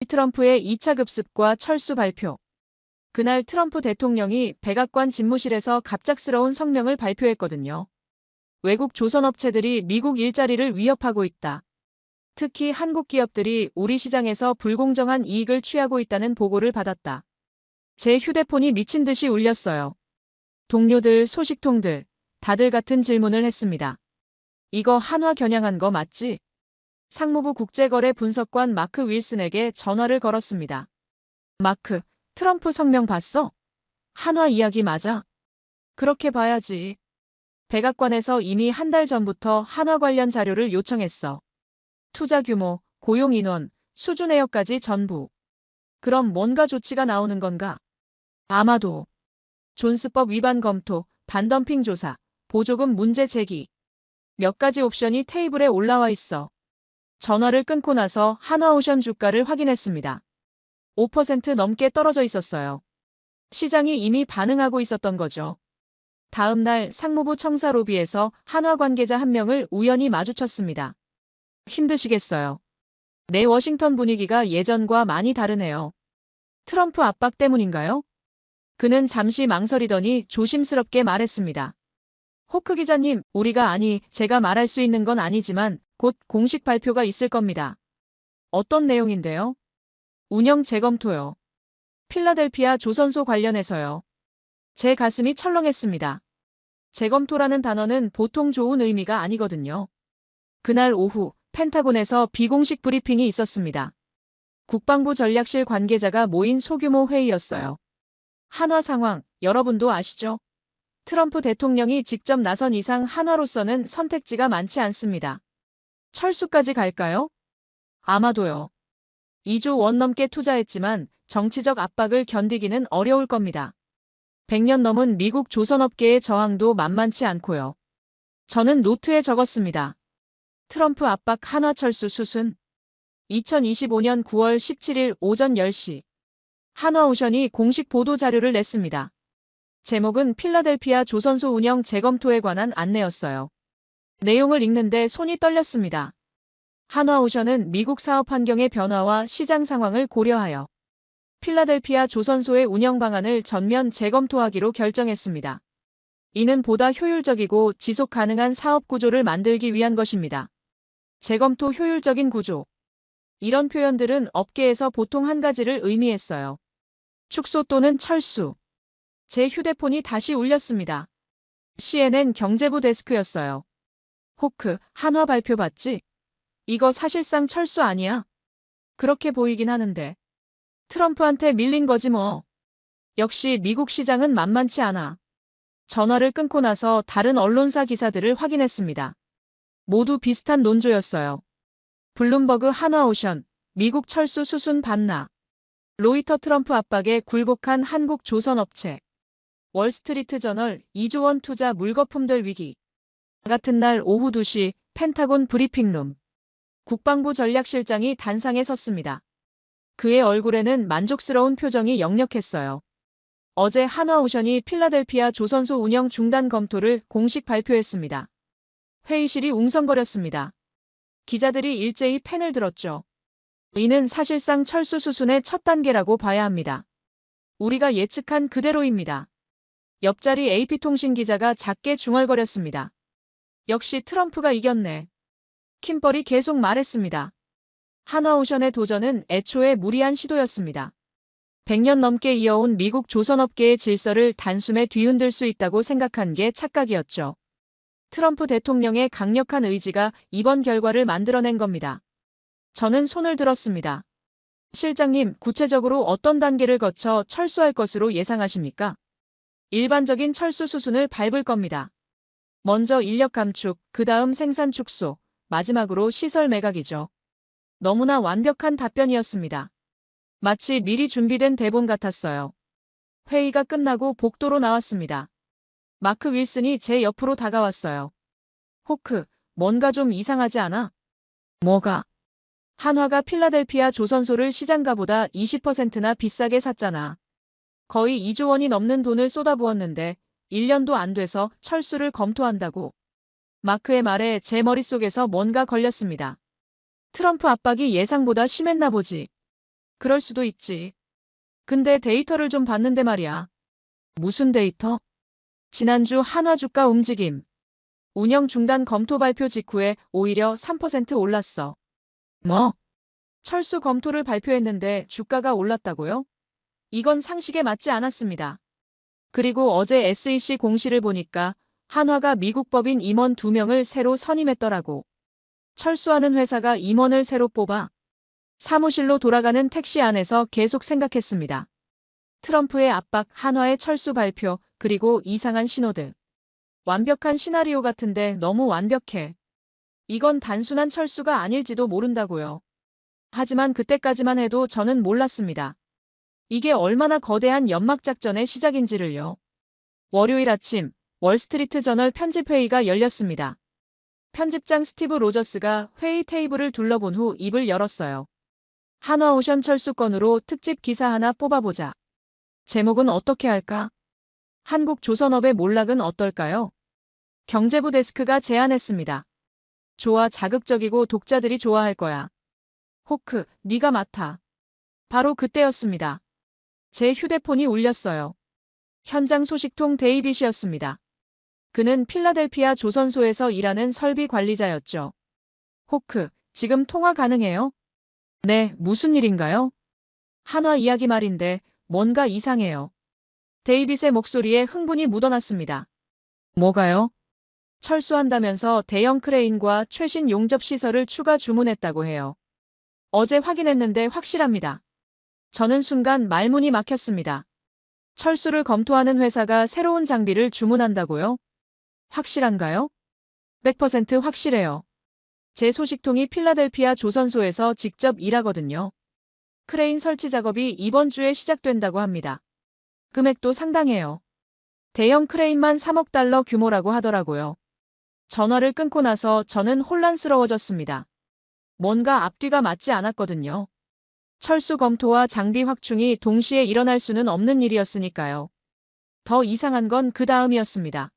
트럼프의 2차 급습과 철수 발표. 그날 트럼프 대통령이 백악관 집무실에서 갑작스러운 성명을 발표했거든요. 외국 조선업체들이 미국 일자리를 위협하고 있다. 특히 한국 기업들이 우리 시장에서 불공정한 이익을 취하고 있다는 보고를 받았다. 제 휴대폰이 미친 듯이 울렸어요. 동료들, 소식통들, 다들 같은 질문을 했습니다. 이거 한화 겨냥한 거 맞지? 상무부 국제거래 분석관 마크 윌슨에게 전화를 걸었습니다. 마크, 트럼프 성명 봤어? 한화 이야기 맞아? 그렇게 봐야지. 백악관에서 이미 한 달 전부터 한화 관련 자료를 요청했어. 투자 규모, 고용 인원, 수주 내역까지 전부. 그럼 뭔가 조치가 나오는 건가? 아마도. 존스법 위반 검토, 반덤핑 조사, 보조금 문제 제기. 몇 가지 옵션이 테이블에 올라와 있어. 전화를 끊고 나서 한화오션 주가를 확인했습니다. 5% 넘게 떨어져 있었어요. 시장이 이미 반응하고 있었던 거죠. 다음 날 상무부 청사 로비에서 한화 관계자 한 명을 우연히 마주쳤습니다. 힘드시겠어요. 내 워싱턴 분위기가 예전과 많이 다르네요. 트럼프 압박 때문인가요? 그는 잠시 망설이더니 조심스럽게 말했습니다. 호크 기자님, 제가 말할 수 있는 건 아니지만 곧 공식 발표가 있을 겁니다. 어떤 내용인데요? 운영 재검토요. 필라델피아 조선소 관련해서요. 제 가슴이 철렁했습니다. 재검토라는 단어는 보통 좋은 의미가 아니거든요. 그날 오후 펜타곤에서 비공식 브리핑이 있었습니다. 국방부 전략실 관계자가 모인 소규모 회의였어요. 한화 상황, 여러분도 아시죠? 트럼프 대통령이 직접 나선 이상 한화로서는 선택지가 많지 않습니다. 철수까지 갈까요? 아마도요. 2조 원 넘게 투자했지만 정치적 압박을 견디기는 어려울 겁니다. 100년 넘은 미국 조선업계의 저항도 만만치 않고요. 저는 노트에 적었습니다. 트럼프 압박 한화 철수 수순. 2025년 9월 17일 오전 10시. 한화오션이 공식 보도 자료를 냈습니다. 제목은 필라델피아 조선소 운영 재검토에 관한 안내였어요. 내용을 읽는데 손이 떨렸습니다. 한화오션은 미국 사업 환경의 변화와 시장 상황을 고려하여 필라델피아 조선소의 운영 방안을 전면 재검토하기로 결정했습니다. 이는 보다 효율적이고 지속 가능한 사업 구조를 만들기 위한 것입니다. 재검토 효율적인 구조. 이런 표현들은 업계에서 보통 한 가지를 의미했어요. 축소 또는 철수. 제 휴대폰이 다시 울렸습니다. CNN 경제부 데스크였어요. 호크, 한화 발표 봤지? 이거 사실상 철수 아니야? 그렇게 보이긴 하는데. 트럼프한테 밀린 거지 뭐. 역시 미국 시장은 만만치 않아. 전화를 끊고 나서 다른 언론사 기사들을 확인했습니다. 모두 비슷한 논조였어요. 블룸버그 한화오션, 미국 철수 수순 반나. 로이터 트럼프 압박에 굴복한 한국 조선업체. 월스트리트 저널 2조 원 투자 물거품들 위기. 같은 날 오후 2시 펜타곤 브리핑룸. 국방부 전략실장이 단상에 섰습니다. 그의 얼굴에는 만족스러운 표정이 역력했어요. 어제 한화오션이 필라델피아 조선소 운영 중단 검토를 공식 발표했습니다. 회의실이 웅성거렸습니다. 기자들이 일제히 펜을 들었죠. 이는 사실상 철수 수순의 첫 단계라고 봐야 합니다. 우리가 예측한 그대로입니다. 옆자리 AP통신 기자가 작게 중얼거렸습니다. 역시 트럼프가 이겼네. 킴벌이 계속 말했습니다. 한화오션의 도전은 애초에 무리한 시도였습니다. 100년 넘게 이어온 미국 조선업계의 질서를 단숨에 뒤흔들 수 있다고 생각한 게 착각이었죠. 트럼프 대통령의 강력한 의지가 이번 결과를 만들어낸 겁니다. 저는 손을 들었습니다. 실장님, 구체적으로 어떤 단계를 거쳐 철수할 것으로 예상하십니까? 일반적인 철수 수순을 밟을 겁니다. 먼저 인력 감축, 그 다음 생산 축소, 마지막으로 시설 매각이죠. 너무나 완벽한 답변이었습니다. 마치 미리 준비된 대본 같았어요. 회의가 끝나고 복도로 나왔습니다. 마크 윌슨이 제 옆으로 다가왔어요. 호크, 뭔가 좀 이상하지 않아? 뭐가? 한화가 필라델피아 조선소를 시장가보다 20%나 비싸게 샀잖아. 거의 2조 원이 넘는 돈을 쏟아부었는데 1년도 안 돼서 철수를 검토한다고. 마크의 말에 제 머릿속에서 뭔가 걸렸습니다. 트럼프 압박이 예상보다 심했나 보지. 그럴 수도 있지. 근데 데이터를 좀 봤는데 말이야. 무슨 데이터? 지난주 한화 주가 움직임. 운영 중단 검토 발표 직후에 오히려 3% 올랐어. 뭐? 철수 검토를 발표했는데 주가가 올랐다고요? 이건 상식에 맞지 않았습니다. 그리고 어제 SEC 공시를 보니까 한화가 미국 법인 임원 2명을 새로 선임했더라고. 철수하는 회사가 임원을 새로 뽑아. 사무실로 돌아가는 택시 안에서 계속 생각했습니다. 트럼프의 압박, 한화의 철수 발표, 그리고 이상한 신호들. 완벽한 시나리오 같은데 너무 완벽해. 이건 단순한 철수가 아닐지도 모른다고요. 하지만 그때까지만 해도 저는 몰랐습니다. 이게 얼마나 거대한 연막작전의 시작인지를요. 월요일 아침 월스트리트 저널 편집회의가 열렸습니다. 편집장 스티브 로저스가 회의 테이블을 둘러본 후 입을 열었어요. 한화오션 철수 건으로 특집 기사 하나 뽑아보자. 제목은 어떻게 할까? 한국조선업의 몰락은 어떨까요? 경제부 데스크가 제안했습니다. 좋아, 자극적이고 독자들이 좋아할 거야. 호크, 네가 맡아. 바로 그때였습니다. 제 휴대폰이 울렸어요. 현장 소식통 데이빗이었습니다. 그는 필라델피아 조선소에서 일하는 설비 관리자였죠. 호크, 지금 통화 가능해요? 네, 무슨 일인가요? 한화 이야기 말인데 뭔가 이상해요. 데이빗의 목소리에 흥분이 묻어났습니다. 뭐가요? 철수한다면서 대형 크레인과 최신 용접 시설을 추가 주문했다고 해요. 어제 확인했는데 확실합니다. 저는 순간 말문이 막혔습니다. 철수를 검토하는 회사가 새로운 장비를 주문한다고요? 확실한가요? 100% 확실해요. 제 소식통이 필라델피아 조선소에서 직접 일하거든요. 크레인 설치 작업이 이번 주에 시작된다고 합니다. 금액도 상당해요. 대형 크레인만 3억 달러 규모라고 하더라고요. 전화를 끊고 나서 저는 혼란스러워졌습니다. 뭔가 앞뒤가 맞지 않았거든요. 철수 검토와 장비 확충이 동시에 일어날 수는 없는 일이었으니까요. 더 이상한 건 그 다음이었습니다.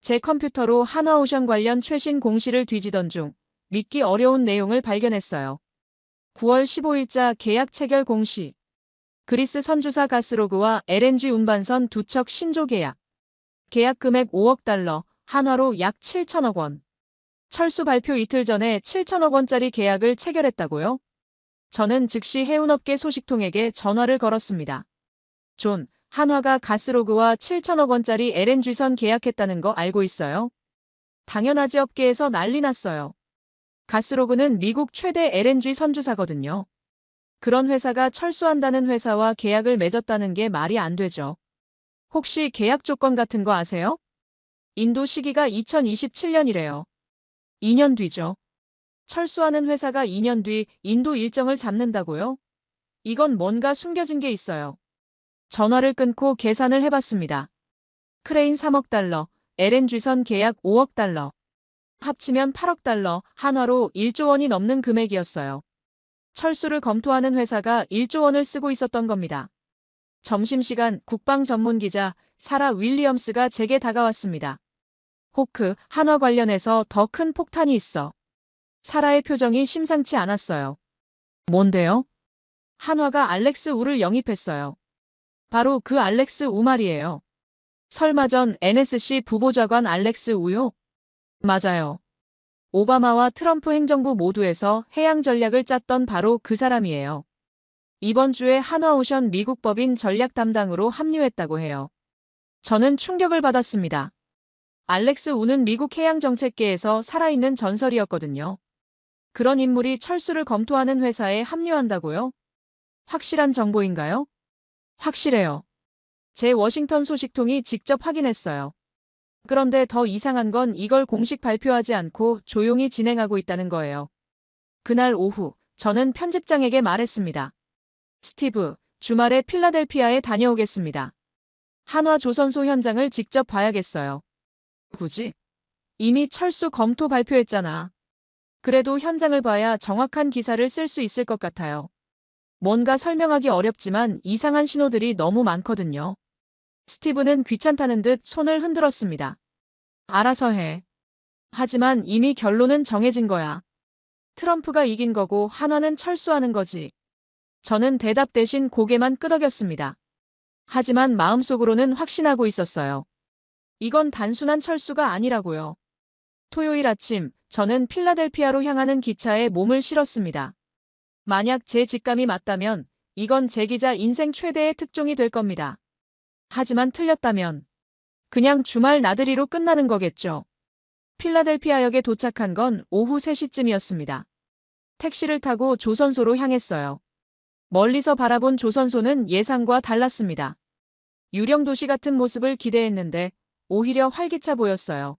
제 컴퓨터로 한화오션 관련 최신 공시를 뒤지던 중 믿기 어려운 내용을 발견했어요. 9월 15일자 계약 체결 공시. 그리스 선주사 가스로그와 LNG 운반선 두 척 신조 계약. 계약 금액 5억 달러, 한화로 약 7천억 원. 철수 발표 이틀 전에 7천억 원짜리 계약을 체결했다고요? 저는 즉시 해운업계 소식통에게 전화를 걸었습니다. 존, 한화가 가스로그와 7천억 원짜리 LNG선 계약했다는 거 알고 있어요? 당연하지. 업계에서 난리 났어요. 가스로그는 미국 최대 LNG 선주사거든요. 그런 회사가 철수한다는 회사와 계약을 맺었다는 게 말이 안 되죠. 혹시 계약 조건 같은 거 아세요? 인도 시기가 2027년이래요. 2년 뒤죠. 철수하는 회사가 2년 뒤 인도 일정을 잡는다고요? 이건 뭔가 숨겨진 게 있어요. 전화를 끊고 계산을 해봤습니다. 크레인 3억 달러, LNG선 계약 5억 달러. 합치면 8억 달러, 한화로 1조 원이 넘는 금액이었어요. 철수를 검토하는 회사가 1조 원을 쓰고 있었던 겁니다. 점심시간 국방 전문 기자 사라 윌리엄스가 제게 다가왔습니다. 호크, 한화 관련해서 더 큰 폭탄이 있어. 사라의 표정이 심상치 않았어요. 뭔데요? 한화가 알렉스 우를 영입했어요. 바로 그 알렉스 우 말이에요. 설마 전 NSC 부보좌관 알렉스 우요? 맞아요. 오바마와 트럼프 행정부 모두에서 해양 전략을 짰던 바로 그 사람이에요. 이번 주에 한화오션 미국 법인 전략 담당으로 합류했다고 해요. 저는 충격을 받았습니다. 알렉스 우는 미국 해양 정책계에서 살아있는 전설이었거든요. 그런 인물이 철수를 검토하는 회사에 합류한다고요? 확실한 정보인가요? 확실해요. 제 워싱턴 소식통이 직접 확인했어요. 그런데 더 이상한 건 이걸 공식 발표하지 않고 조용히 진행하고 있다는 거예요. 그날 오후, 저는 편집장에게 말했습니다. 스티브, 주말에 필라델피아에 다녀오겠습니다. 한화 조선소 현장을 직접 봐야겠어요. 굳이? 이미 철수 검토 발표했잖아. 그래도 현장을 봐야 정확한 기사를 쓸 수 있을 것 같아요. 뭔가 설명하기 어렵지만 이상한 신호들이 너무 많거든요. 스티브는 귀찮다는 듯 손을 흔들었습니다. 알아서 해. 하지만 이미 결론은 정해진 거야. 트럼프가 이긴 거고 한화는 철수하는 거지. 저는 대답 대신 고개만 끄덕였습니다. 하지만 마음속으로는 확신하고 있었어요. 이건 단순한 철수가 아니라고요. 토요일 아침, 저는 필라델피아로 향하는 기차에 몸을 실었습니다. 만약 제 직감이 맞다면 이건 제 기자 인생 최대의 특종이 될 겁니다. 하지만 틀렸다면 그냥 주말 나들이로 끝나는 거겠죠. 필라델피아역에 도착한 건 오후 3시쯤이었습니다. 택시를 타고 조선소로 향했어요. 멀리서 바라본 조선소는 예상과 달랐습니다. 유령 도시 같은 모습을 기대했는데 오히려 활기차 보였어요.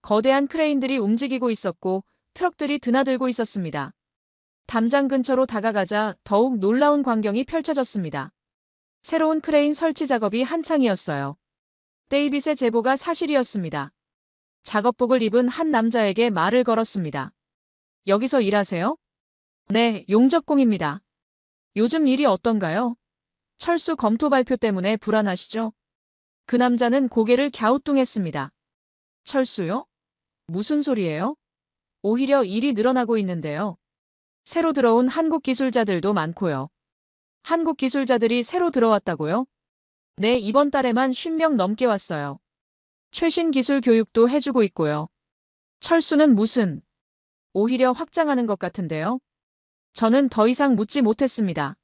거대한 크레인들이 움직이고 있었고 트럭들이 드나들고 있었습니다. 담장 근처로 다가가자 더욱 놀라운 광경이 펼쳐졌습니다. 새로운 크레인 설치 작업이 한창이었어요. 데이빗의 제보가 사실이었습니다. 작업복을 입은 한 남자에게 말을 걸었습니다. 여기서 일하세요? 네, 용접공입니다. 요즘 일이 어떤가요? 철수 검토 발표 때문에 불안하시죠? 그 남자는 고개를 갸우뚱했습니다. 철수요? 무슨 소리예요? 오히려 일이 늘어나고 있는데요. 새로 들어온 한국 기술자들도 많고요. 한국 기술자들이 새로 들어왔다고요? 네, 이번 달에만 50명 넘게 왔어요. 최신 기술 교육도 해주고 있고요. 철수는 무슨? 오히려 확장하는 것 같은데요. 저는 더 이상 묻지 못했습니다.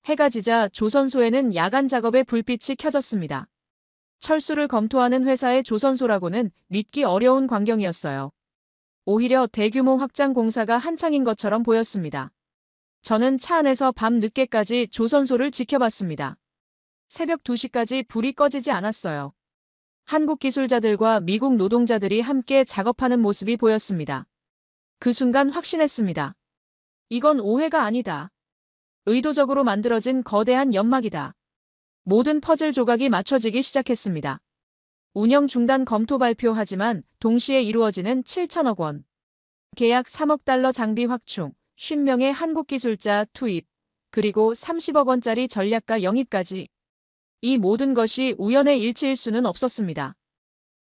해가 지자 조선소에는 야간 작업의 불빛이 켜졌습니다. 철수를 검토하는 회사의 조선소라고는 믿기 어려운 광경이었어요. 오히려 대규모 확장 공사가 한창인 것처럼 보였습니다. 저는 차 안에서 밤 늦게까지 조선소를 지켜봤습니다. 새벽 2시까지 불이 꺼지지 않았어요. 한국 기술자들과 미국 노동자들이 함께 작업하는 모습이 보였습니다. 그 순간 확신했습니다. 이건 오해가 아니다. 의도적으로 만들어진 거대한 연막이다. 모든 퍼즐 조각이 맞춰지기 시작했습니다. 운영 중단 검토 발표하지만 동시에 이루어지는 7천억 원. 계약 3억 달러 장비 확충, 50명의 한국 기술자 투입, 그리고 30억 원짜리 전략가 영입까지. 이 모든 것이 우연의 일치일 수는 없었습니다.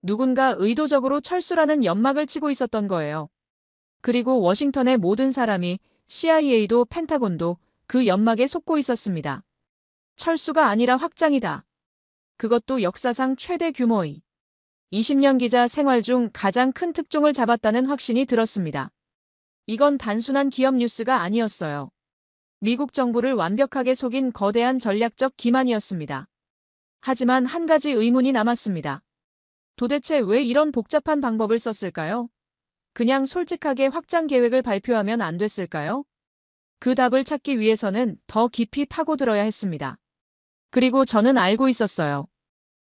누군가 의도적으로 철수라는 연막을 치고 있었던 거예요. 그리고 워싱턴의 모든 사람이 CIA도 펜타곤도 그 연막에 속고 있었습니다. 철수가 아니라 확장이다. 그것도 역사상 최대 규모의. 20년 기자 생활 중 가장 큰 특종을 잡았다는 확신이 들었습니다. 이건 단순한 기업 뉴스가 아니었어요. 미국 정부를 완벽하게 속인 거대한 전략적 기만이었습니다. 하지만 한 가지 의문이 남았습니다. 도대체 왜 이런 복잡한 방법을 썼을까요? 그냥 솔직하게 확장 계획을 발표하면 안 됐을까요? 그 답을 찾기 위해서는 더 깊이 파고들어야 했습니다. 그리고 저는 알고 있었어요.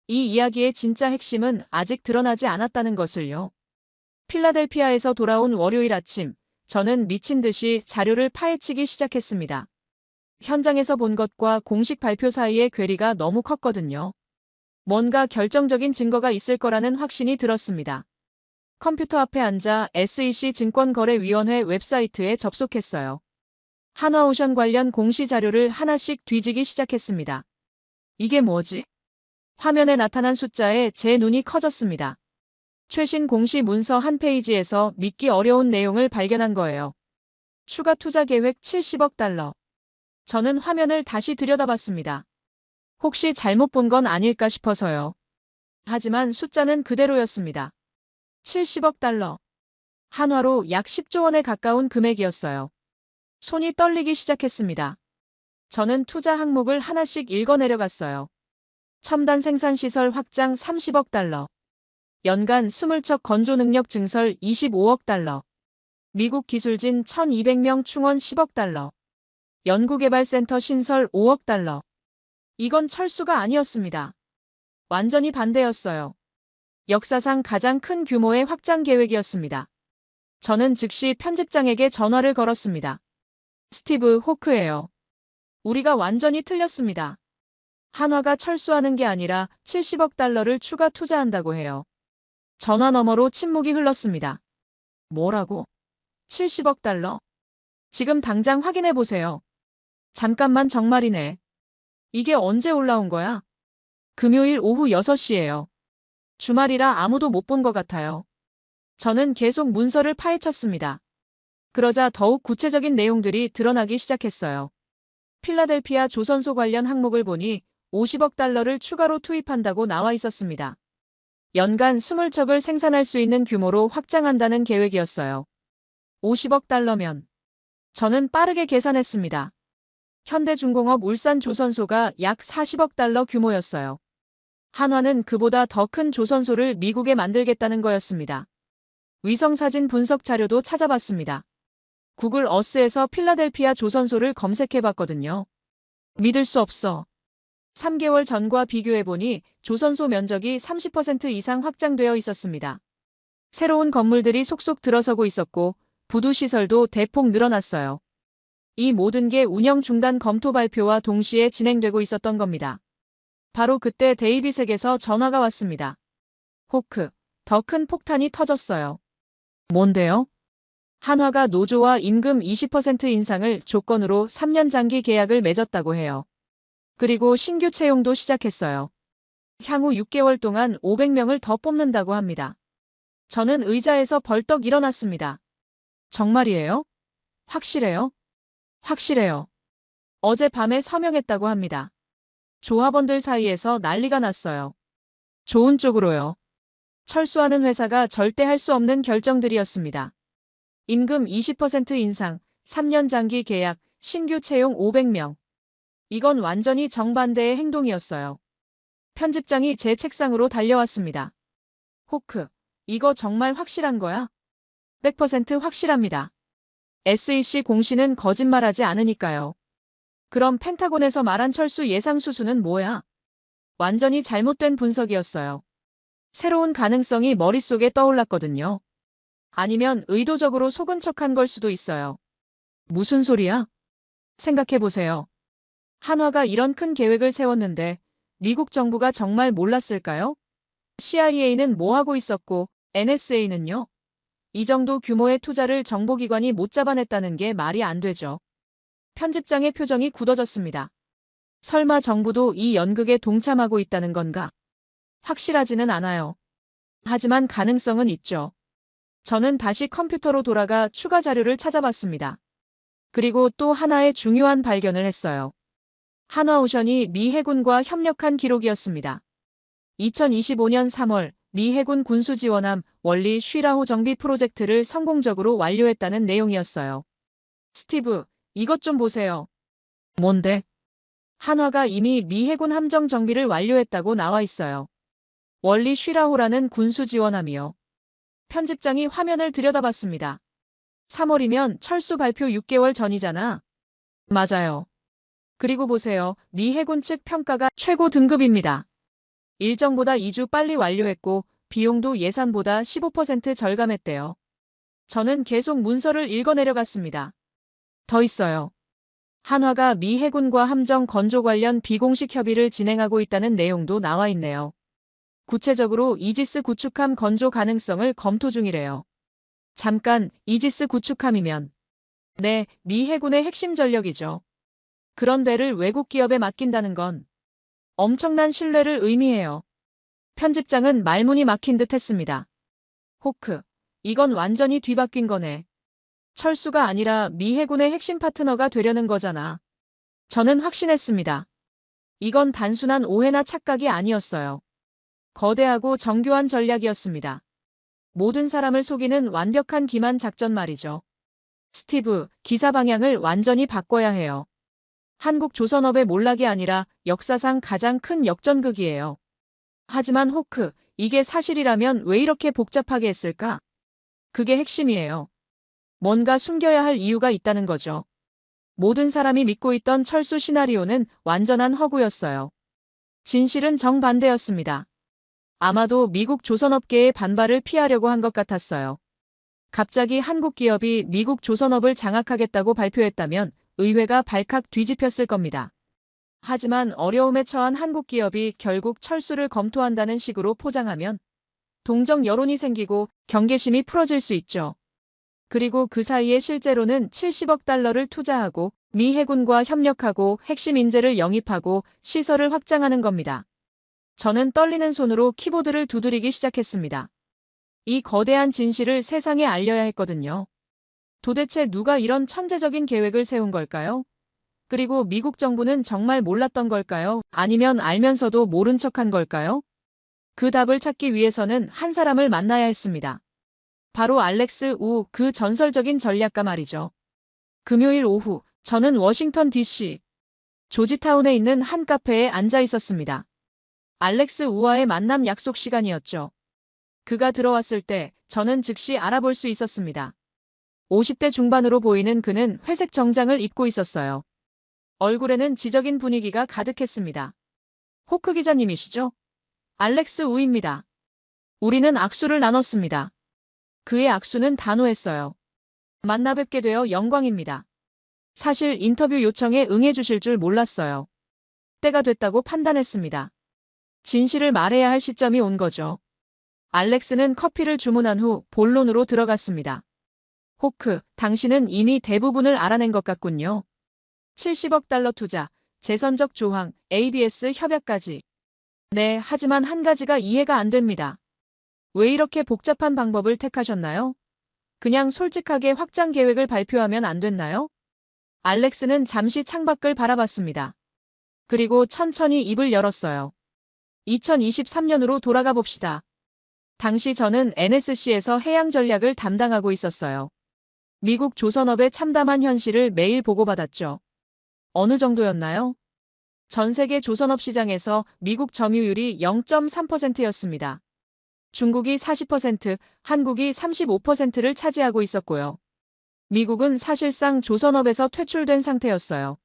이 이야기의 진짜 핵심은 아직 드러나지 않았다는 것을요. 필라델피아에서 돌아온 월요일 아침, 저는 미친 듯이 자료를 파헤치기 시작했습니다. 현장에서 본 것과 공식 발표 사이의 괴리가 너무 컸거든요. 뭔가 결정적인 증거가 있을 거라는 확신이 들었습니다. 컴퓨터 앞에 앉아 SEC 증권거래위원회 웹사이트에 접속했어요. 한화오션 관련 공시 자료를 하나씩 뒤지기 시작했습니다. 이게 뭐지? 화면에 나타난 숫자에 제 눈이 커졌습니다. 최신 공시 문서 한 페이지에서 믿기 어려운 내용을 발견한 거예요. 추가 투자 계획 70억 달러. 저는 화면을 다시 들여다봤습니다. 혹시 잘못 본 건 아닐까 싶어서요. 하지만 숫자는 그대로였습니다. 70억 달러. 한화로 약 10조 원에 가까운 금액이었어요. 손이 떨리기 시작했습니다. 저는 투자 항목을 하나씩 읽어내려갔어요. 첨단 생산시설 확장 30억 달러. 연간 20척 건조 능력 증설 25억 달러. 미국 기술진 1200명 충원 10억 달러. 연구개발센터 신설 5억 달러. 이건 철수가 아니었습니다. 완전히 반대였어요. 역사상 가장 큰 규모의 확장 계획이었습니다. 저는 즉시 편집장에게 전화를 걸었습니다. 스티브 호크예요. 우리가 완전히 틀렸습니다. 한화가 철수하는 게 아니라 70억 달러를 추가 투자한다고 해요. 전화 너머로 침묵이 흘렀습니다. 뭐라고? 70억 달러? 지금 당장 확인해 보세요. 잠깐만 정말이네. 이게 언제 올라온 거야? 금요일 오후 6시예요. 주말이라 아무도 못 본 것 같아요. 저는 계속 문서를 파헤쳤습니다. 그러자 더욱 구체적인 내용들이 드러나기 시작했어요. 필라델피아 조선소 관련 항목을 보니 50억 달러를 추가로 투입한다고 나와 있었습니다. 연간 20척을 생산할 수 있는 규모로 확장한다는 계획이었어요. 50억 달러면 저는 빠르게 계산했습니다. 현대중공업 울산 조선소가 약 40억 달러 규모였어요. 한화는 그보다 더 큰 조선소를 미국에 만들겠다는 거였습니다. 위성사진 분석 자료도 찾아봤습니다. 구글 어스에서 필라델피아 조선소를 검색해봤거든요. 믿을 수 없어. 3개월 전과 비교해보니 조선소 면적이 30% 이상 확장되어 있었습니다. 새로운 건물들이 속속 들어서고 있었고 부두시설도 대폭 늘어났어요. 이 모든 게 운영 중단 검토 발표와 동시에 진행되고 있었던 겁니다. 바로 그때 데이빗에게서 전화가 왔습니다. 호크, 더 큰 폭탄이 터졌어요. 뭔데요? 한화가 노조와 임금 20% 인상을 조건으로 3년 장기 계약을 맺었다고 해요. 그리고 신규 채용도 시작했어요. 향후 6개월 동안 500명을 더 뽑는다고 합니다. 저는 의자에서 벌떡 일어났습니다. 정말이에요? 확실해요? 확실해요. 어젯밤에 서명했다고 합니다. 조합원들 사이에서 난리가 났어요. 좋은 쪽으로요. 철수하는 회사가 절대 할 수 없는 결정들이었습니다. 임금 20% 인상, 3년 장기 계약, 신규 채용 500명. 이건 완전히 정반대의 행동이었어요. 편집장이 제 책상으로 달려왔습니다. 호크, 이거 정말 확실한 거야? 100% 확실합니다. SEC 공시는 거짓말하지 않으니까요. 그럼 펜타곤에서 말한 철수 예상 수수는 뭐야? 완전히 잘못된 분석이었어요. 새로운 가능성이 머릿속에 떠올랐거든요. 아니면 의도적으로 속은 척한 걸 수도 있어요. 무슨 소리야? 생각해보세요. 한화가 이런 큰 계획을 세웠는데 미국 정부가 정말 몰랐을까요? CIA는 뭐 하고 있었고 NSA는요? 이 정도 규모의 투자를 정보기관이 못 잡아냈다는 게 말이 안 되죠. 편집장의 표정이 굳어졌습니다. 설마 정부도 이 연극에 동참하고 있다는 건가? 확실하지는 않아요. 하지만 가능성은 있죠. 저는 다시 컴퓨터로 돌아가 추가 자료를 찾아봤습니다. 그리고 또 하나의 중요한 발견을 했어요. 한화오션이 미 해군과 협력한 기록이었습니다. 2025년 3월 미 해군 군수지원함 월리 쉬라호 정비 프로젝트를 성공적으로 완료했다는 내용이었어요. 스티브, 이것 좀 보세요. 뭔데? 한화가 이미 미 해군 함정 정비를 완료했다고 나와 있어요. 월리 쉬라호라는 군수지원함이요. 편집장이 화면을 들여다봤습니다. 3월이면 철수 발표 6개월 전이잖아. 맞아요. 그리고 보세요. 미 해군 측 평가가 최고 등급입니다. 일정보다 2주 빨리 완료했고 비용도 예산보다 15% 절감했대요. 저는 계속 문서를 읽어내려갔습니다. 더 있어요. 한화가 미 해군과 함정 건조 관련 비공식 협의를 진행하고 있다는 내용도 나와 있네요. 구체적으로 이지스 구축함 건조 가능성을 검토 중이래요. 잠깐, 이지스 구축함이면? 네, 미 해군의 핵심 전력이죠. 그런 배를 외국 기업에 맡긴다는 건 엄청난 신뢰를 의미해요. 편집장은 말문이 막힌 듯 했습니다. 호크, 이건 완전히 뒤바뀐 거네. 철수가 아니라 미 해군의 핵심 파트너가 되려는 거잖아. 저는 확신했습니다. 이건 단순한 오해나 착각이 아니었어요. 거대하고 정교한 전략이었습니다. 모든 사람을 속이는 완벽한 기만 작전 말이죠. 스티브, 기사 방향을 완전히 바꿔야 해요. 한국 조선업의 몰락이 아니라 역사상 가장 큰 역전극이에요. 하지만 호크, 이게 사실이라면 왜 이렇게 복잡하게 했을까? 그게 핵심이에요. 뭔가 숨겨야 할 이유가 있다는 거죠. 모든 사람이 믿고 있던 철수 시나리오는 완전한 허구였어요. 진실은 정반대였습니다. 아마도 미국 조선업계의 반발을 피하려고 한 것 같았어요. 갑자기 한국 기업이 미국 조선업을 장악하겠다고 발표했다면 의회가 발칵 뒤집혔을 겁니다. 하지만 어려움에 처한 한국 기업이 결국 철수를 검토한다는 식으로 포장하면 동정 여론이 생기고 경계심이 풀어질 수 있죠. 그리고 그 사이에 실제로는 70억 달러를 투자하고 미 해군과 협력하고 핵심 인재를 영입하고 시설을 확장하는 겁니다. 저는 떨리는 손으로 키보드를 두드리기 시작했습니다. 이 거대한 진실을 세상에 알려야 했거든요. 도대체 누가 이런 천재적인 계획을 세운 걸까요? 그리고 미국 정부는 정말 몰랐던 걸까요? 아니면 알면서도 모른 척한 걸까요? 그 답을 찾기 위해서는 한 사람을 만나야 했습니다. 바로 알렉스 우, 그 전설적인 전략가 말이죠. 금요일 오후, 저는 워싱턴 DC 조지타운에 있는 한 카페에 앉아 있었습니다. 알렉스 우와의 만남 약속 시간이었죠. 그가 들어왔을 때 저는 즉시 알아볼 수 있었습니다. 50대 중반으로 보이는 그는 회색 정장을 입고 있었어요. 얼굴에는 지적인 분위기가 가득했습니다. 호크 기자님이시죠? 알렉스 우입니다. 우리는 악수를 나눴습니다. 그의 악수는 단호했어요. 만나 뵙게 되어 영광입니다. 사실 인터뷰 요청에 응해주실 줄 몰랐어요. 때가 됐다고 판단했습니다. 진실을 말해야 할 시점이 온 거죠. 알렉스는 커피를 주문한 후 본론으로 들어갔습니다. 호크, 당신은 이미 대부분을 알아낸 것 같군요. 70억 달러 투자, 재선적 조항, ABS 협약까지. 네, 하지만 한 가지가 이해가 안 됩니다. 왜 이렇게 복잡한 방법을 택하셨나요? 그냥 솔직하게 확장 계획을 발표하면 안 됐나요? 알렉스는 잠시 창밖을 바라봤습니다. 그리고 천천히 입을 열었어요. 2023년으로 돌아가 봅시다. 당시 저는 NSC에서 해양 전략을 담당하고 있었어요. 미국 조선업의 참담한 현실을 매일 보고받았죠. 어느 정도였나요? 전 세계 조선업 시장에서 미국 점유율이 0.3%였습니다. 중국이 40%, 한국이 35%를 차지하고 있었고요. 미국은 사실상 조선업에서 퇴출된 상태였어요.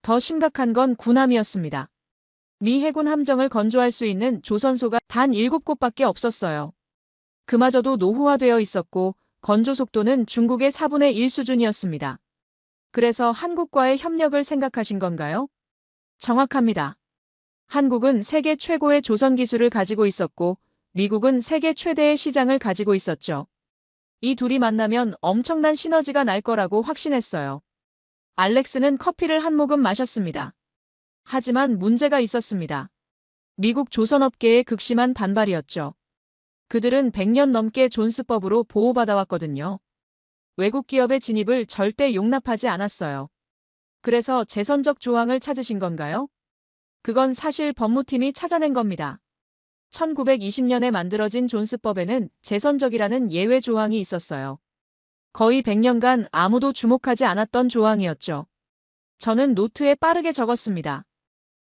더 심각한 건 군함이었습니다. 미 해군 함정을 건조할 수 있는 조선소가 단 7곳밖에 없었어요. 그마저도 노후화되어 있었고 건조 속도는 중국의 4분의 1 수준이었습니다. 그래서 한국과의 협력을 생각하신 건가요? 정확합니다. 한국은 세계 최고의 조선 기술을 가지고 있었고 미국은 세계 최대의 시장을 가지고 있었죠. 이 둘이 만나면 엄청난 시너지가 날 거라고 확신했어요. 알렉스는 커피를 한 모금 마셨습니다. 하지만 문제가 있었습니다. 미국 조선업계의 극심한 반발이었죠. 그들은 100년 넘게 존스법으로 보호받아왔거든요. 외국 기업의 진입을 절대 용납하지 않았어요. 그래서 재선적 조항을 찾으신 건가요? 그건 사실 법무팀이 찾아낸 겁니다. 1920년에 만들어진 존스법에는 재선적이라는 예외 조항이 있었어요. 거의 100년간 아무도 주목하지 않았던 조항이었죠. 저는 노트에 빠르게 적었습니다.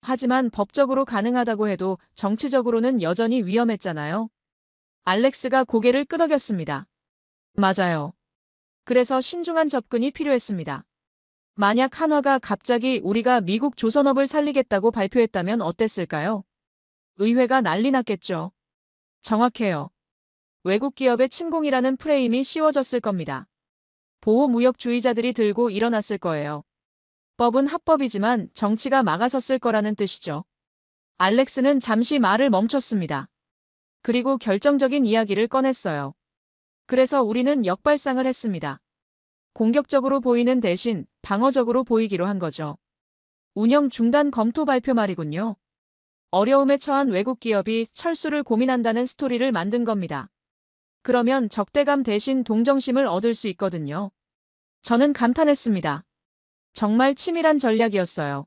하지만 법적으로 가능하다고 해도 정치적으로는 여전히 위험했잖아요. 알렉스가 고개를 끄덕였습니다. 맞아요. 그래서 신중한 접근이 필요했습니다. 만약 한화가 갑자기 우리가 미국 조선업을 살리겠다고 발표했다면 어땠을까요? 의회가 난리 났겠죠. 정확해요. 외국 기업의 침공이라는 프레임이 씌워졌을 겁니다. 보호무역주의자들이 들고 일어났을 거예요. 법은 합법이지만 정치가 막아섰을 거라는 뜻이죠. 알렉스는 잠시 말을 멈췄습니다. 그리고 결정적인 이야기를 꺼냈어요. 그래서 우리는 역발상을 했습니다. 공격적으로 보이는 대신 방어적으로 보이기로 한 거죠. 운영 중단 검토 발표 말이군요. 어려움에 처한 외국 기업이 철수를 고민한다는 스토리를 만든 겁니다. 그러면 적대감 대신 동정심을 얻을 수 있거든요. 저는 감탄했습니다. 정말 치밀한 전략이었어요.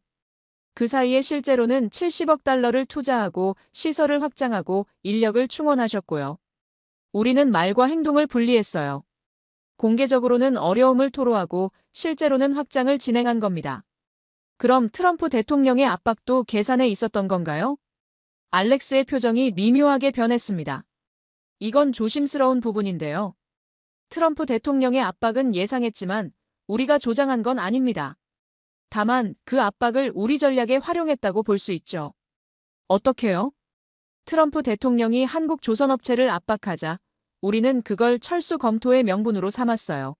그 사이에 실제로는 70억 달러를 투자하고 시설을 확장하고 인력을 충원하셨고요. 우리는 말과 행동을 분리했어요. 공개적으로는 어려움을 토로하고 실제로는 확장을 진행한 겁니다. 그럼 트럼프 대통령의 압박도 계산에 있었던 건가요? 알렉스의 표정이 미묘하게 변했습니다. 이건 조심스러운 부분인데요. 트럼프 대통령의 압박은 예상했지만 우리가 조장한 건 아닙니다. 다만 그 압박을 우리 전략에 활용했다고 볼 수 있죠. 어떻게요? 트럼프 대통령이 한국 조선업체를 압박하자 우리는 그걸 철수 검토의 명분으로 삼았어요.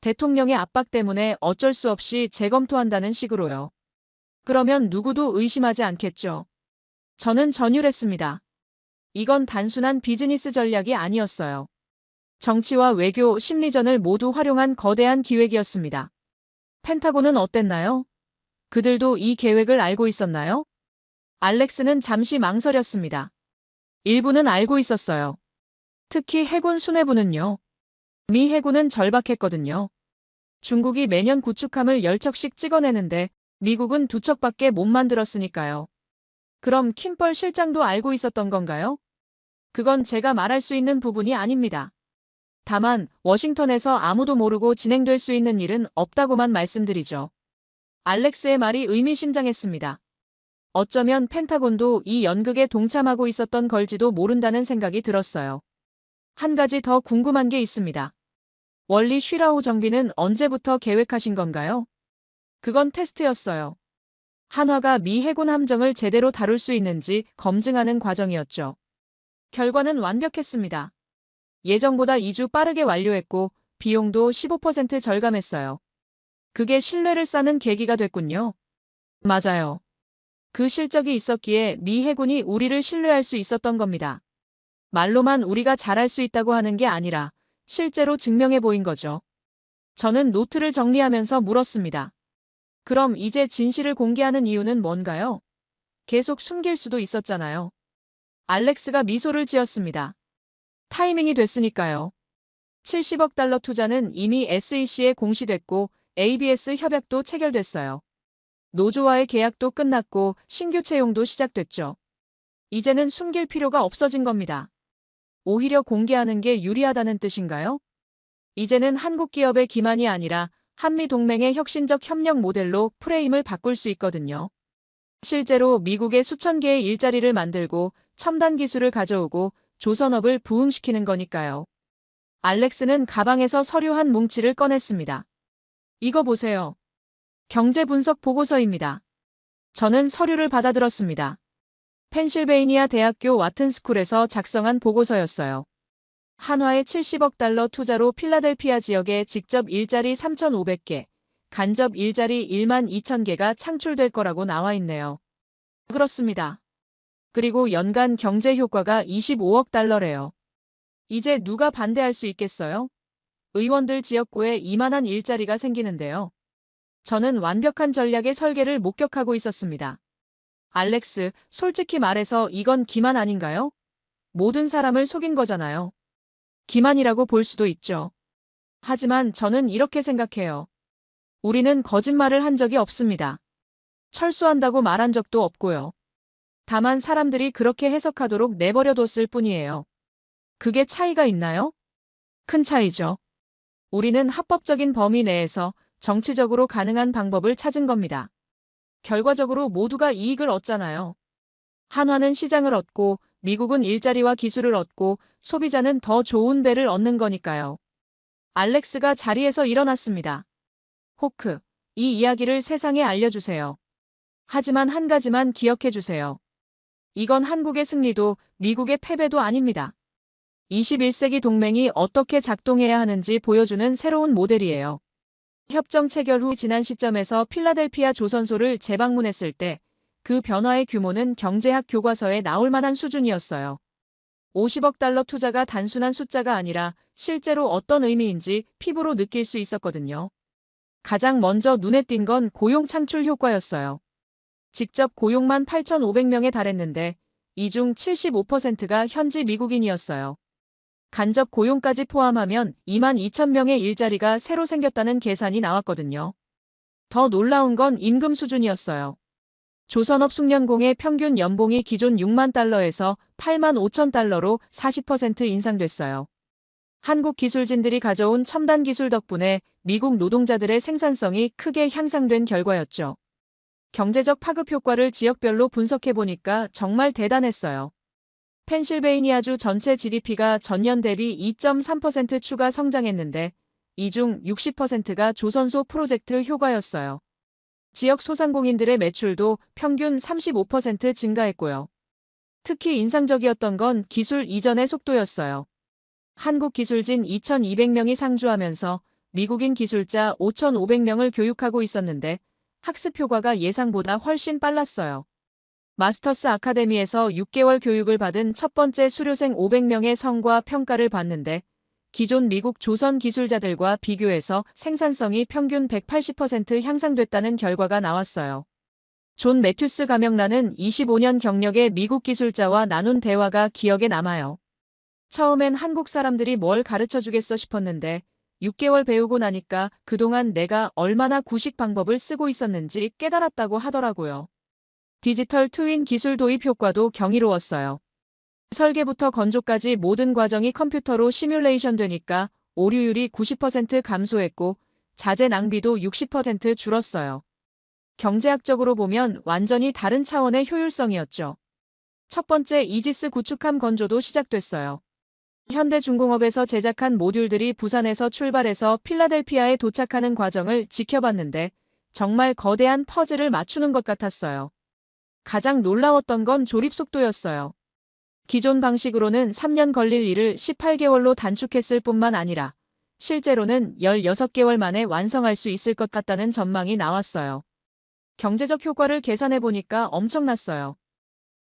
대통령의 압박 때문에 어쩔 수 없이 재검토한다는 식으로요. 그러면 누구도 의심하지 않겠죠. 저는 전율했습니다. 이건 단순한 비즈니스 전략이 아니었어요. 정치와 외교, 심리전을 모두 활용한 거대한 기획이었습니다. 펜타곤은 어땠나요? 그들도 이 계획을 알고 있었나요? 알렉스는 잠시 망설였습니다. 일부는 알고 있었어요. 특히 해군 수뇌부는요. 미 해군은 절박했거든요. 중국이 매년 구축함을 10척씩 찍어내는데 미국은 두 척밖에 못 만들었으니까요. 그럼 킴벌 실장도 알고 있었던 건가요? 그건 제가 말할 수 있는 부분이 아닙니다. 다만 워싱턴에서 아무도 모르고 진행될 수 있는 일은 없다고만 말씀드리죠. 알렉스의 말이 의미심장했습니다. 어쩌면 펜타곤도 이 연극에 동참하고 있었던 걸지도 모른다는 생각이 들었어요. 한 가지 더 궁금한 게 있습니다. 원리 쉬라우 정비는 언제부터 계획하신 건가요? 그건 테스트였어요. 한화가 미 해군 함정을 제대로 다룰 수 있는지 검증하는 과정이었죠. 결과는 완벽했습니다. 예정보다 2주 빠르게 완료했고 비용도 15% 절감했어요. 그게 신뢰를 쌓는 계기가 됐군요. 맞아요. 그 실적이 있었기에 미 해군이 우리를 신뢰할 수 있었던 겁니다. 말로만 우리가 잘할 수 있다고 하는 게 아니라 실제로 증명해 보인 거죠. 저는 노트를 정리하면서 물었습니다. 그럼 이제 진실을 공개하는 이유는 뭔가요? 계속 숨길 수도 있었잖아요. 알렉스가 미소를 지었습니다. 타이밍이 됐으니까요. 70억 달러 투자는 이미 SEC에 공시됐고 ABS 협약도 체결됐어요. 노조와의 계약도 끝났고 신규 채용도 시작됐죠. 이제는 숨길 필요가 없어진 겁니다. 오히려 공개하는 게 유리하다는 뜻인가요? 이제는 한국 기업의 기만이 아니라 한미 동맹의 혁신적 협력 모델로 프레임을 바꿀 수 있거든요. 실제로 미국의 수천 개의 일자리를 만들고 첨단 기술을 가져오고 조선업을 부흥시키는 거니까요. 알렉스는 가방에서 서류 한 뭉치를 꺼냈습니다. 이거 보세요. 경제 분석 보고서입니다. 저는 서류를 받아들었습니다. 펜실베이니아 대학교 와튼스쿨에서 작성한 보고서였어요. 한화의 70억 달러 투자로 필라델피아 지역에 직접 일자리 3,500개, 간접 일자리 1만 2천 개가 창출될 거라고 나와 있네요. 그렇습니다. 그리고 연간 경제 효과가 25억 달러래요. 이제 누가 반대할 수 있겠어요? 의원들 지역구에 이만한 일자리가 생기는데요. 저는 완벽한 전략의 설계를 목격하고 있었습니다. 알렉스, 솔직히 말해서 이건 기만 아닌가요? 모든 사람을 속인 거잖아요. 기만이라고 볼 수도 있죠. 하지만 저는 이렇게 생각해요. 우리는 거짓말을 한 적이 없습니다. 철수한다고 말한 적도 없고요. 다만 사람들이 그렇게 해석하도록 내버려뒀을 뿐이에요. 그게 차이가 있나요? 큰 차이죠. 우리는 합법적인 범위 내에서 정치적으로 가능한 방법을 찾은 겁니다. 결과적으로 모두가 이익을 얻잖아요. 한화는 시장을 얻고 미국은 일자리와 기술을 얻고 소비자는 더 좋은 배를 얻는 거니까요. 알렉스가 자리에서 일어났습니다. 호크, 이 이야기를 세상에 알려주세요. 하지만 한 가지만 기억해 주세요. 이건 한국의 승리도 미국의 패배도 아닙니다. 21세기 동맹이 어떻게 작동해야 하는지 보여주는 새로운 모델이에요. 협정 체결 후 지난 시점에서 필라델피아 조선소를 재방문했을 때 그 변화의 규모는 경제학 교과서에 나올 만한 수준이었어요. 50억 달러 투자가 단순한 숫자가 아니라 실제로 어떤 의미인지 피부로 느낄 수 있었거든요. 가장 먼저 눈에 띈 건 고용 창출 효과였어요. 직접 고용만 8,500명에 달했는데 이 중 75%가 현지 미국인이었어요. 간접 고용까지 포함하면 2만 2천 명의 일자리가 새로 생겼다는 계산이 나왔거든요. 더 놀라운 건 임금 수준이었어요. 조선업 숙련공의 평균 연봉이 기존 6만 달러에서 8만 5천 달러로 40% 인상됐어요. 한국 기술진들이 가져온 첨단 기술 덕분에 미국 노동자들의 생산성이 크게 향상된 결과였죠. 경제적 파급 효과를 지역별로 분석해보니까 정말 대단했어요. 펜실베이니아주 전체 GDP가 전년 대비 2.3% 추가 성장했는데 이 중 60%가 조선소 프로젝트 효과였어요. 지역 소상공인들의 매출도 평균 35% 증가했고요. 특히 인상적이었던 건 기술 이전의 속도였어요. 한국 기술진 2,200명이 상주하면서 미국인 기술자 5,500명을 교육하고 있었는데 학습 효과가 예상보다 훨씬 빨랐어요. 마스터스 아카데미에서 6개월 교육을 받은 첫 번째 수료생 500명의 성과 평가를 받는데 기존 미국 조선 기술자들과 비교해서 생산성이 평균 180% 향상됐다는 결과가 나왔어요. 존 매튜스 가명라는 25년 경력의 미국 기술자와 나눈 대화가 기억에 남아요. 처음엔 한국 사람들이 뭘 가르쳐 주겠어 싶었는데 6개월 배우고 나니까 그동안 내가 얼마나 구식 방법을 쓰고 있었는지 깨달았다고 하더라고요. 디지털 트윈 기술 도입 효과도 경이로웠어요. 설계부터 건조까지 모든 과정이 컴퓨터로 시뮬레이션 되니까 오류율이 90% 감소했고 자재 낭비도 60% 줄었어요. 경제학적으로 보면 완전히 다른 차원의 효율성이었죠. 첫 번째 이지스 구축함 건조도 시작됐어요. 현대중공업에서 제작한 모듈들이 부산에서 출발해서 필라델피아에 도착하는 과정을 지켜봤는데 정말 거대한 퍼즐을 맞추는 것 같았어요. 가장 놀라웠던 건 조립 속도였어요. 기존 방식으로는 3년 걸릴 일을 18개월로 단축했을 뿐만 아니라 실제로는 16개월 만에 완성할 수 있을 것 같다는 전망이 나왔어요. 경제적 효과를 계산해 보니까 엄청났어요.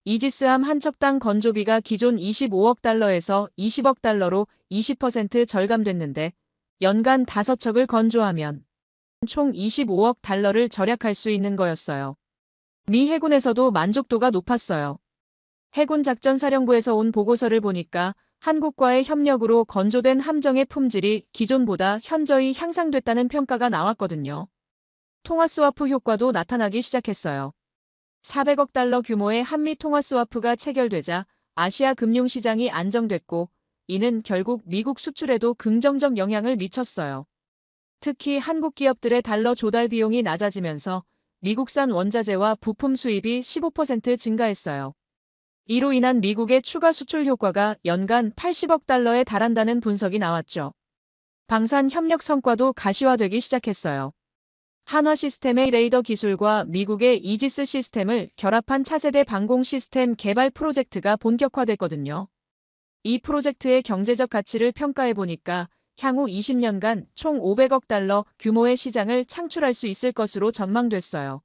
이지스함 한 척당 건조비가 기존 25억 달러에서 20억 달러로 20% 절감됐는데 연간 5척을 건조하면 총 25억 달러를 절약할 수 있는 거였어요. 미 해군에서도 만족도가 높았어요. 해군작전사령부에서 온 보고서를 보니까 한국과의 협력으로 건조된 함정의 품질이 기존보다 현저히 향상됐다는 평가가 나왔거든요. 통화스와프 효과도 나타나기 시작했어요. 400억 달러 규모의 한미 통화스와프가 체결되자 아시아 금융시장이 안정됐고 이는 결국 미국 수출에도 긍정적 영향을 미쳤어요. 특히 한국 기업들의 달러 조달 비용이 낮아지면서 미국산 원자재와 부품 수입이 15% 증가했어요. 이로 인한 미국의 추가 수출 효과가 연간 80억 달러에 달한다는 분석이 나왔죠. 방산 협력 성과도 가시화되기 시작했어요. 한화 시스템의 레이더 기술과 미국의 이지스 시스템을 결합한 차세대 방공 시스템 개발 프로젝트가 본격화됐거든요. 이 프로젝트의 경제적 가치를 평가해 보니까 향후 20년간 총 500억 달러 규모의 시장을 창출할 수 있을 것으로 전망됐어요.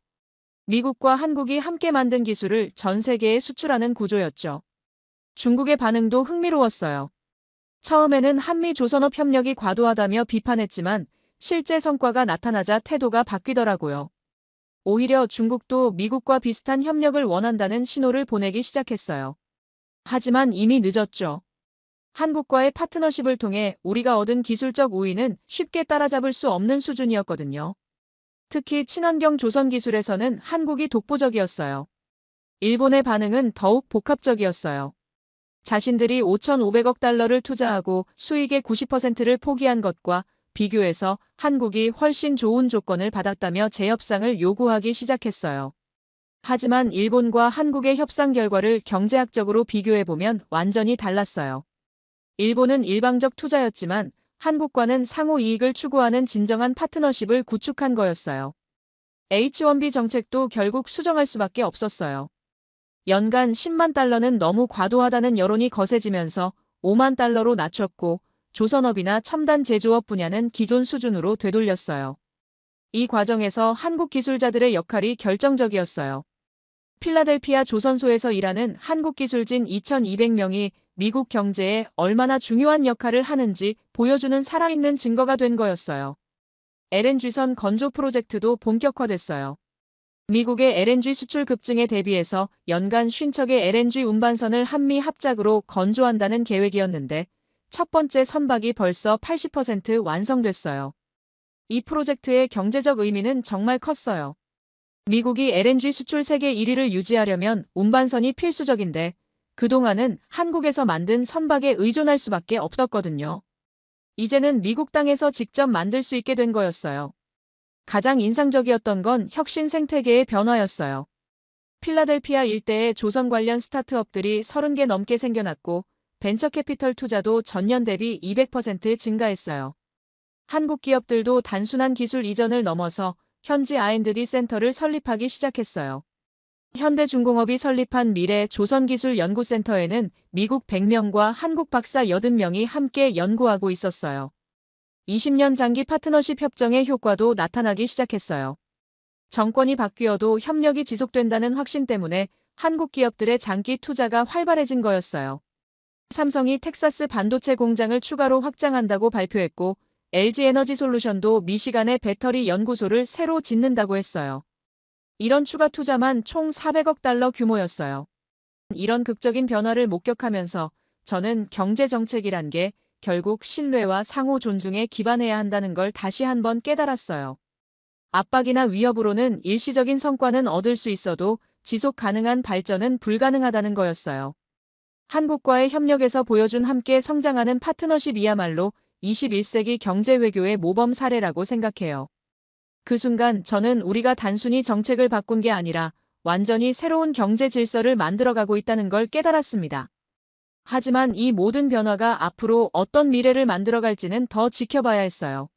미국과 한국이 함께 만든 기술을 전 세계에 수출하는 구조였죠. 중국의 반응도 흥미로웠어요. 처음에는 한미 조선업 협력이 과도하다며 비판했지만 실제 성과가 나타나자 태도가 바뀌더라고요. 오히려 중국도 미국과 비슷한 협력을 원한다는 신호를 보내기 시작했어요. 하지만 이미 늦었죠. 한국과의 파트너십을 통해 우리가 얻은 기술적 우위는 쉽게 따라잡을 수 없는 수준이었거든요. 특히 친환경 조선 기술에서는 한국이 독보적이었어요. 일본의 반응은 더욱 복합적이었어요. 자신들이 5,500억 달러를 투자하고 수익의 90%를 포기한 것과 비교해서 한국이 훨씬 좋은 조건을 받았다며 재협상을 요구하기 시작했어요. 하지만 일본과 한국의 협상 결과를 경제학적으로 비교해보면 완전히 달랐어요. 일본은 일방적 투자였지만 한국과는 상호 이익을 추구하는 진정한 파트너십을 구축한 거였어요. H1B 정책도 결국 수정할 수밖에 없었어요. 연간 10만 달러는 너무 과도하다는 여론이 거세지면서 5만 달러로 낮췄고 조선업이나 첨단 제조업 분야는 기존 수준으로 되돌렸어요. 이 과정에서 한국 기술자들의 역할이 결정적이었어요. 필라델피아 조선소에서 일하는 한국 기술진 2,200명이 미국 경제에 얼마나 중요한 역할을 하는지 보여주는 살아있는 증거가 된 거였어요. LNG선 건조 프로젝트도 본격화됐어요. 미국의 LNG 수출 급증에 대비해서 연간 50척의 LNG 운반선을 한미 합작으로 건조한다는 계획이었는데 첫 번째 선박이 벌써 80% 완성됐어요. 이 프로젝트의 경제적 의미는 정말 컸어요. 미국이 LNG 수출 세계 1위를 유지하려면 운반선이 필수적인데 그동안은 한국에서 만든 선박에 의존할 수밖에 없었거든요. 이제는 미국 땅에서 직접 만들 수 있게 된 거였어요. 가장 인상적이었던 건 혁신 생태계의 변화였어요. 필라델피아 일대에 조선 관련 스타트업들이 30개 넘게 생겨났고 벤처 캐피털 투자도 전년 대비 200% 증가했어요. 한국 기업들도 단순한 기술 이전을 넘어서 현지 R&D 센터를 설립하기 시작했어요. 현대중공업이 설립한 미래 조선기술연구센터에는 미국 100명과 한국 박사 80명이 함께 연구하고 있었어요. 20년 장기 파트너십 협정의 효과도 나타나기 시작했어요. 정권이 바뀌어도 협력이 지속된다는 확신 때문에 한국 기업들의 장기 투자가 활발해진 거였어요. 삼성이 텍사스 반도체 공장을 추가로 확장한다고 발표했고 LG에너지솔루션도 미시간에 배터리 연구소를 새로 짓는다고 했어요. 이런 추가 투자만 총 400억 달러 규모였어요. 이런 극적인 변화를 목격하면서 저는 경제 정책이란 게 결국 신뢰와 상호 존중에 기반해야 한다는 걸 다시 한번 깨달았어요. 압박이나 위협으로는 일시적인 성과는 얻을 수 있어도 지속 가능한 발전은 불가능하다는 거였어요. 한국과의 협력에서 보여준 함께 성장하는 파트너십이야말로 21세기 경제 외교의 모범 사례라고 생각해요. 그 순간 저는 우리가 단순히 정책을 바꾼 게 아니라 완전히 새로운 경제 질서를 만들어가고 있다는 걸 깨달았습니다. 하지만 이 모든 변화가 앞으로 어떤 미래를 만들어갈지는 더 지켜봐야 했어요.